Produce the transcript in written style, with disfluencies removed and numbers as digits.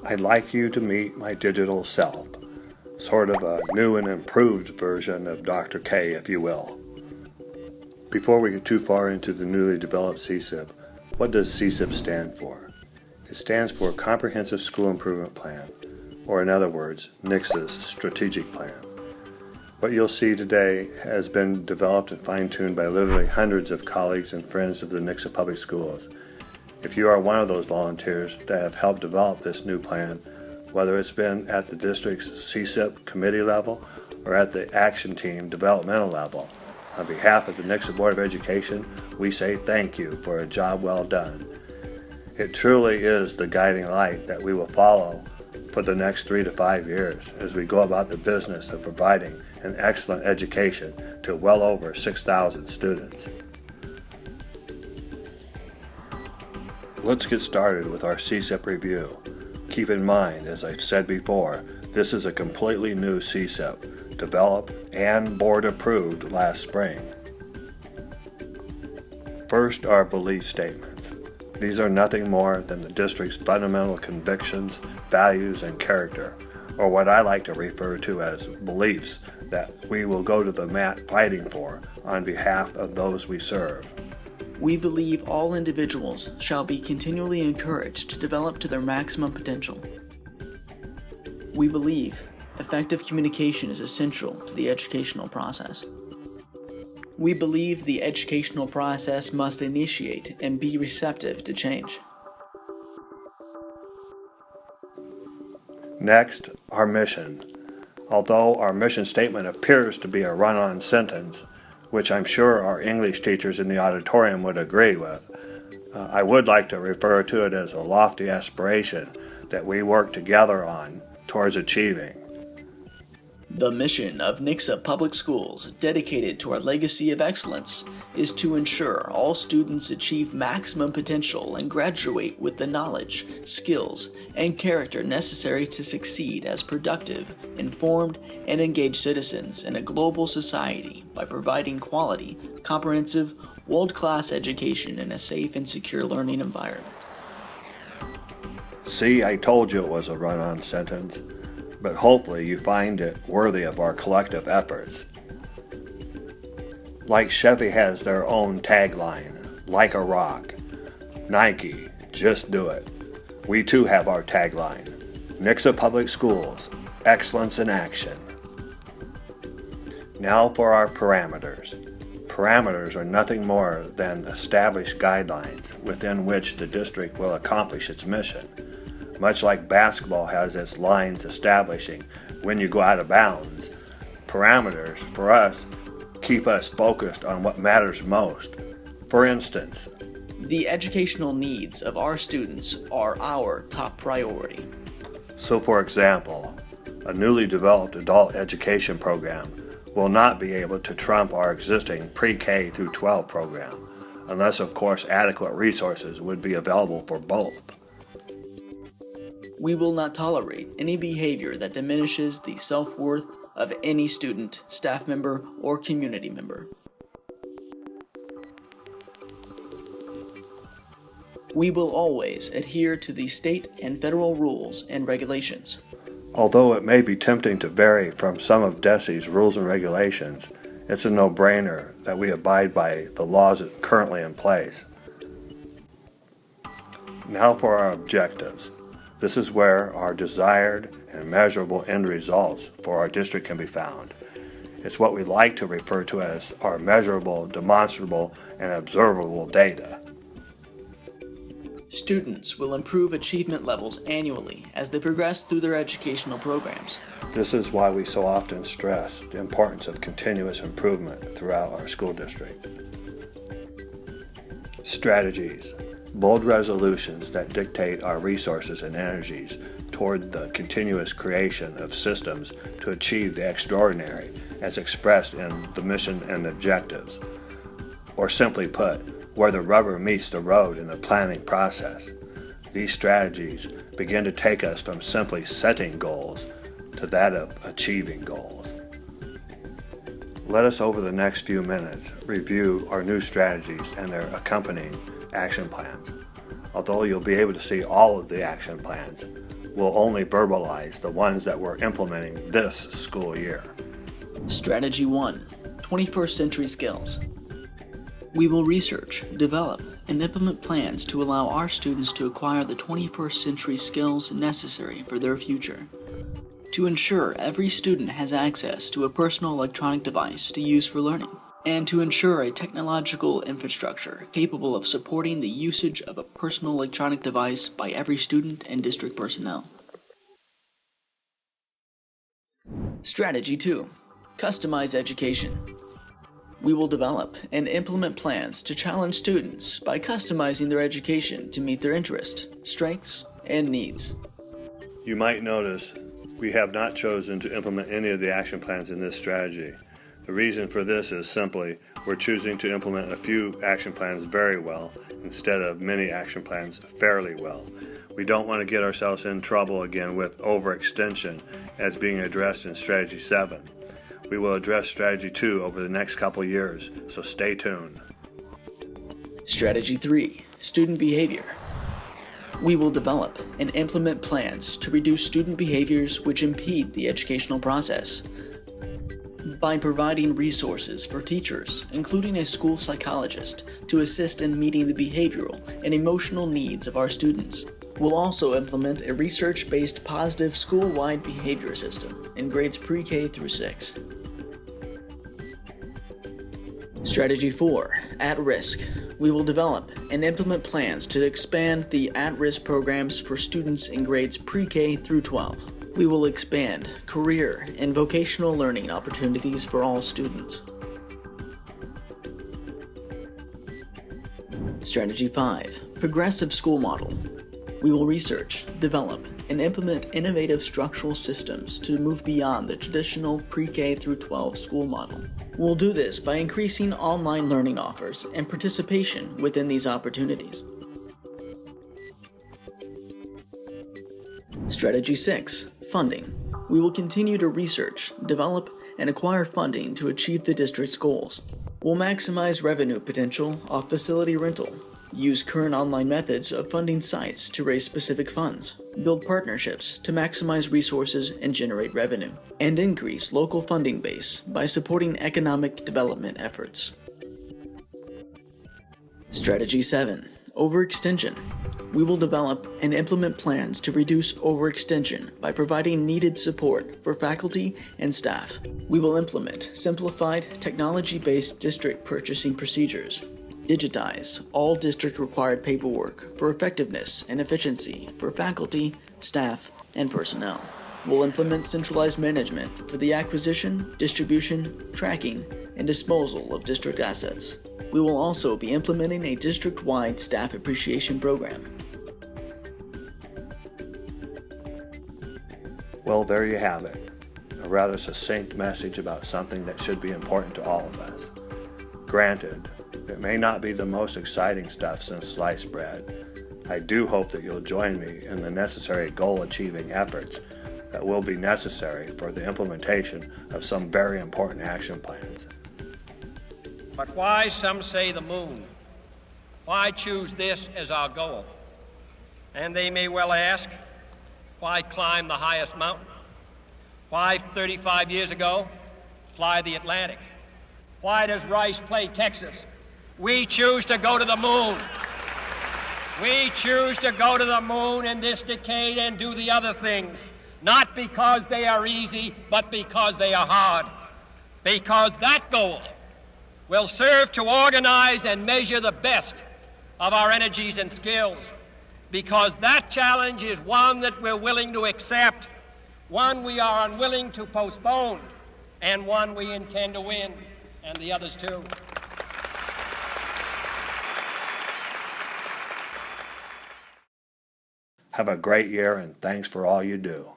I'd like you to meet my digital self, sort of a new and improved version of Dr. K, if you will. Before we get too far into the newly developed CSIP, what does CSIP stand for? It stands for Comprehensive School Improvement Plan, or in other words, NICS's strategic plan. What you'll see today has been developed and fine-tuned by literally hundreds of colleagues and friends of the NICSA Public Schools. If you are one of those volunteers that have helped develop this new plan, whether it's been at the district's CSIP committee level or at the action team developmental level, on behalf of the NICSA Board of Education, we say thank you for a job well done. It truly is the guiding light that we will follow for the next 3 to 5 years as we go about the business of providing an excellent education to well over 6,000 students. Let's get started with our CSIP review. Keep in mind, as I've said before, this is a completely new CSIP, developed and board approved last spring. First, our belief statements. These are nothing more than the district's fundamental convictions, values, and character, or what I like to refer to as beliefs that we will go to the mat fighting for on behalf of those we serve. We believe all individuals shall be continually encouraged to develop to their maximum potential. We believe effective communication is essential to the educational process. We believe the educational process must initiate and be receptive to change. Next, our mission. Although our mission statement appears to be a run-on sentence, which I'm sure our English teachers in the auditorium would agree with, I would like to refer to it as a lofty aspiration that we work together on towards achieving. The mission of NICSA Public Schools, dedicated to our legacy of excellence, is to ensure all students achieve maximum potential and graduate with the knowledge, skills, and character necessary to succeed as productive, informed, and engaged citizens in a global society by providing quality, comprehensive, world-class education in a safe and secure learning environment. See, I told you it was a run-on sentence, but hopefully you find it worthy of our collective efforts. Like Chevy has their own tagline, like a rock. Nike, just do it. We too have our tagline, NICSA Public Schools, excellence in action. Now for our parameters. Parameters are nothing more than established guidelines within which the district will accomplish its mission. Much like basketball has its lines establishing when you go out of bounds, parameters, for us, keep us focused on what matters most. For instance, the educational needs of our students are our top priority. So for example, a newly developed adult education program will not be able to trump our existing pre-K through 12 program, unless of course adequate resources would be available for both. We will not tolerate any behavior that diminishes the self-worth of any student, staff member, or community member. We will always adhere to the state and federal rules and regulations. Although it may be tempting to vary from some of DESE's rules and regulations, it's a no-brainer that we abide by the laws currently in place. Now for our objectives. This is where our desired and measurable end results for our district can be found. It's what we like to refer to as our measurable, demonstrable, and observable data. Students will improve achievement levels annually as they progress through their educational programs. This is why we so often stress the importance of continuous improvement throughout our school district. Strategies. Bold resolutions that dictate our resources and energies toward the continuous creation of systems to achieve the extraordinary as expressed in the mission and objectives. Or simply put, where the rubber meets the road in the planning process. These strategies begin to take us from simply setting goals to that of achieving goals. Let us over the next few minutes review our new strategies and their accompanying action plans. Although you'll be able to see all of the action plans, We'll only verbalize the ones that we're implementing this school year. Strategy 1. 21st Century Skills. We will research, develop, and implement plans to allow our students to acquire the 21st century skills necessary for their future. To ensure every student has access to a personal electronic device to use for learning, and to ensure a technological infrastructure capable of supporting the usage of a personal electronic device by every student and district personnel. Strategy 2. Customize education. We will develop and implement plans to challenge students by customizing their education to meet their interests, strengths, and needs. You might notice we have not chosen to implement any of the action plans in this strategy. The reason for this is simply we're choosing to implement a few action plans very well instead of many action plans fairly well. We don't want to get ourselves in trouble again with overextension as being addressed in Strategy 7. We will address Strategy 2 over the next couple years, so stay tuned. Strategy 3. Student behavior. We will develop and implement plans to reduce student behaviors which impede the educational process. By providing resources for teachers, including a school psychologist, to assist in meeting the behavioral and emotional needs of our students. We'll also implement a research-based positive school-wide behavior system in grades pre-K through 6. Strategy 4. At risk. We will develop and implement plans to expand the at-risk programs for students in grades pre-K through 12. We will expand career and vocational learning opportunities for all students. Strategy 5. Progressive school model. We will research, develop, and implement innovative structural systems to move beyond the traditional pre-K through 12 school model. We'll do this by increasing online learning offers and participation within these opportunities. Strategy 6. Funding. We will continue to research, develop, and acquire funding to achieve the district's goals. We'll maximize revenue potential off facility rental, use current online methods of funding sites to raise specific funds, build partnerships to maximize resources and generate revenue, and increase local funding base by supporting economic development efforts. Strategy 7. Overextension. We will develop and implement plans to reduce overextension by providing needed support for faculty and staff. We will implement simplified, technology-based district purchasing procedures, digitize all district-required paperwork for effectiveness and efficiency for faculty, staff, and personnel. We'll implement centralized management for the acquisition, distribution, tracking, and disposal of district assets. We will also be implementing a district-wide staff appreciation program. Well, there you have it. A rather succinct message about something that should be important to all of us. Granted, it may not be the most exciting stuff since sliced bread. I do hope that you'll join me in the necessary goal-achieving efforts that will be necessary for the implementation of some very important action plans. But why, some say, the moon? Why choose this as our goal? And they may well ask, why climb the highest mountain? Why, 35 years ago, fly the Atlantic? Why does Rice play Texas? We choose to go to the moon. We choose to go to the moon in this decade and do the other things, not because they are easy, but because they are hard. Because that goal will serve to organize and measure the best of our energies and skills. Because that challenge is one that we're willing to accept, one we are unwilling to postpone, and one we intend to win, and the others too. Have a great year, and thanks for all you do.